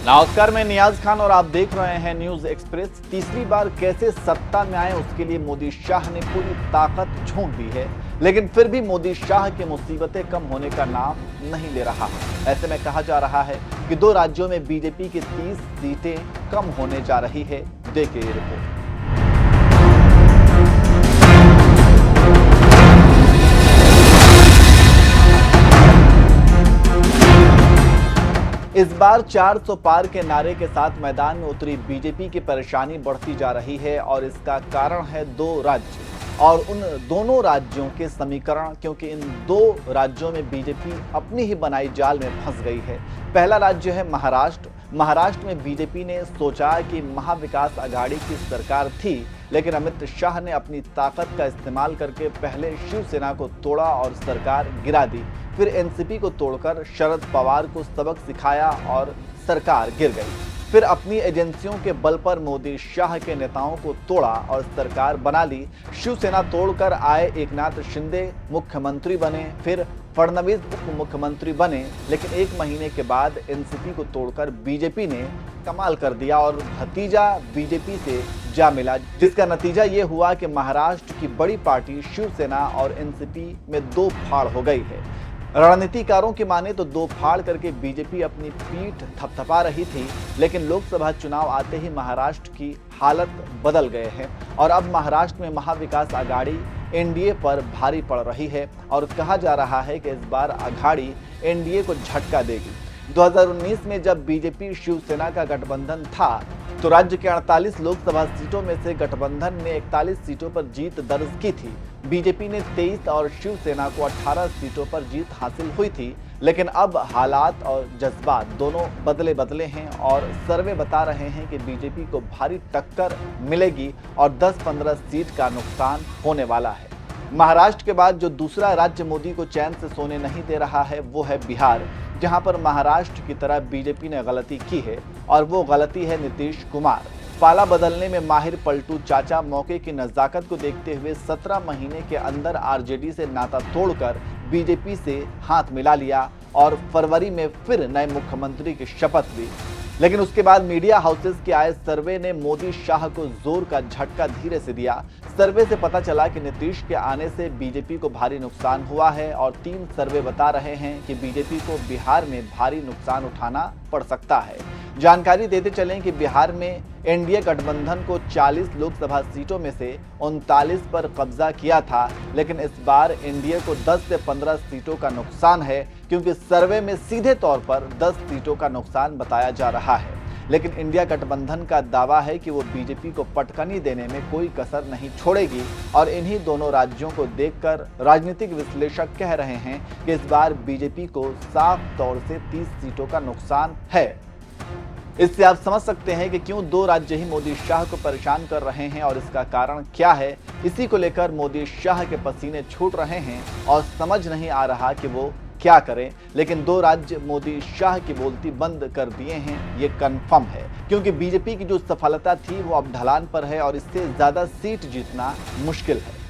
नमस्कार, मैं नियाज खान और आप देख रहे हैं न्यूज एक्सप्रेस। तीसरी बार कैसे सत्ता में आए उसके लिए मोदी शाह ने पूरी ताकत झोंक दी है, लेकिन फिर भी मोदी शाह की मुसीबतें कम होने का नाम नहीं ले रहा। ऐसे में कहा जा रहा है कि 2 राज्यों में बीजेपी की 30 सीटें कम होने जा रही है। देखिए ये रिपोर्ट। इस बार 400 पार के नारे के साथ मैदान में उतरी बीजेपी की परेशानी बढ़ती जा रही है और इसका कारण है 2 राज्य और उन दोनों राज्यों के समीकरण, क्योंकि इन 2 राज्यों में बीजेपी अपनी ही बनाई जाल में फंस गई है। पहला राज्य है महाराष्ट्र। महाराष्ट्र में बीजेपी ने सोचा कि महाविकास आघाड़ी की सरकार थी, लेकिन अमित शाह ने अपनी ताकत का इस्तेमाल करके पहले शिवसेना को तोड़ा और सरकार गिरा दी। फिर एनसीपी को तोड़कर शरद पवार को सबक सिखाया और सरकार गिर गई। फिर अपनी एजेंसियों के बल पर मोदी शाह के नेताओं को तोड़ा और सरकार बना ली। शिवसेना तोड़कर आए एकनाथ शिंदे मुख्यमंत्री बने, फिर फडणवीस उप मुख्यमंत्री बने, लेकिन 1 महीने के बाद एनसीपी को तोड़कर बीजेपी ने कमाल कर दिया और भतीजा बीजेपी से जा मिला, जिसका नतीजा ये हुआ कि महाराष्ट्र की बड़ी पार्टी शिवसेना और एनसीपी में 2 फाड़ हो गई है। रणनीतिकारों की माने तो 2 फाड़ करके बीजेपी अपनी पीठ थपथपा रही थी, लेकिन लोकसभा चुनाव आते ही महाराष्ट्र की हालत बदल गए हैं और अब महाराष्ट्र में महाविकास आघाड़ी एनडीए पर भारी पड़ रही है और कहा जा रहा है कि इस बार आघाड़ी एनडीए को झटका देगी। 2019 में जब बीजेपी शिवसेना का गठबंधन था तो राज्य के 48 लोकसभा सीटों में से गठबंधन ने 41 सीटों पर जीत दर्ज की थी। बीजेपी ने 23 और शिवसेना को 18 सीटों पर जीत हासिल हुई थी, लेकिन अब हालात और जज्बात दोनों बदले हैं और सर्वे बता रहे हैं कि बीजेपी को भारी टक्कर मिलेगी और 10-15 सीट का नुकसान होने वाला है। महाराष्ट्र के बाद जो दूसरा राज्य मोदी को चैन से सोने नहीं दे रहा है वो है बिहार, जहां पर महाराष्ट्र की तरह बीजेपी ने गलती की है और वो गलती है नीतीश कुमार। पाला बदलने में माहिर पलटू चाचा मौके की नजाकत को देखते हुए 17 महीने के अंदर आरजेडी से नाता तोड़कर बीजेपी से हाथ मिला लिया और फरवरी में फिर नए मुख्यमंत्री की शपथ ली। लेकिन उसके बाद मीडिया हाउसेस के आए सर्वे ने मोदी शाह को जोर का झटका धीरे से दिया। सर्वे से पता चला कि नीतीश के आने से बीजेपी को भारी नुकसान हुआ है और 3 सर्वे बता रहे हैं कि बीजेपी को बिहार में भारी नुकसान उठाना पड़ सकता है। जानकारी देते चलें कि बिहार में एनडीए गठबंधन को 40 लोकसभा सीटों में से 39 पर कब्जा किया था, लेकिन इस बार एनडीए को 10 से 15 सीटों का नुकसान है, क्योंकि सर्वे में सीधे तौर पर 10 सीटों का नुकसान बताया जा रहा है। लेकिन इंडिया गठबंधन का दावा है कि वो बीजेपी को पटकनी देने में कोई कसर नहीं छोड़ेगी और इन्हीं दोनों राज्यों को देखकर राजनीतिक विश्लेषक कह रहे हैं कि इस बार बीजेपी को साफ तौर से 30 सीटों का नुकसान है। इससे आप समझ सकते हैं कि क्यों 2 राज्य ही मोदी शाह को परेशान कर रहे हैं और इसका कारण क्या है। इसी को लेकर मोदी शाह के पसीने छूट रहे हैं और समझ नहीं आ रहा कि वो क्या करें। लेकिन 2 राज्य मोदी शाह की बोलती बंद कर दिए हैं, ये कंफर्म है, क्योंकि बीजेपी की जो सफलता थी वो अब ढलान पर है और इससे ज्यादा सीट जीतना मुश्किल है।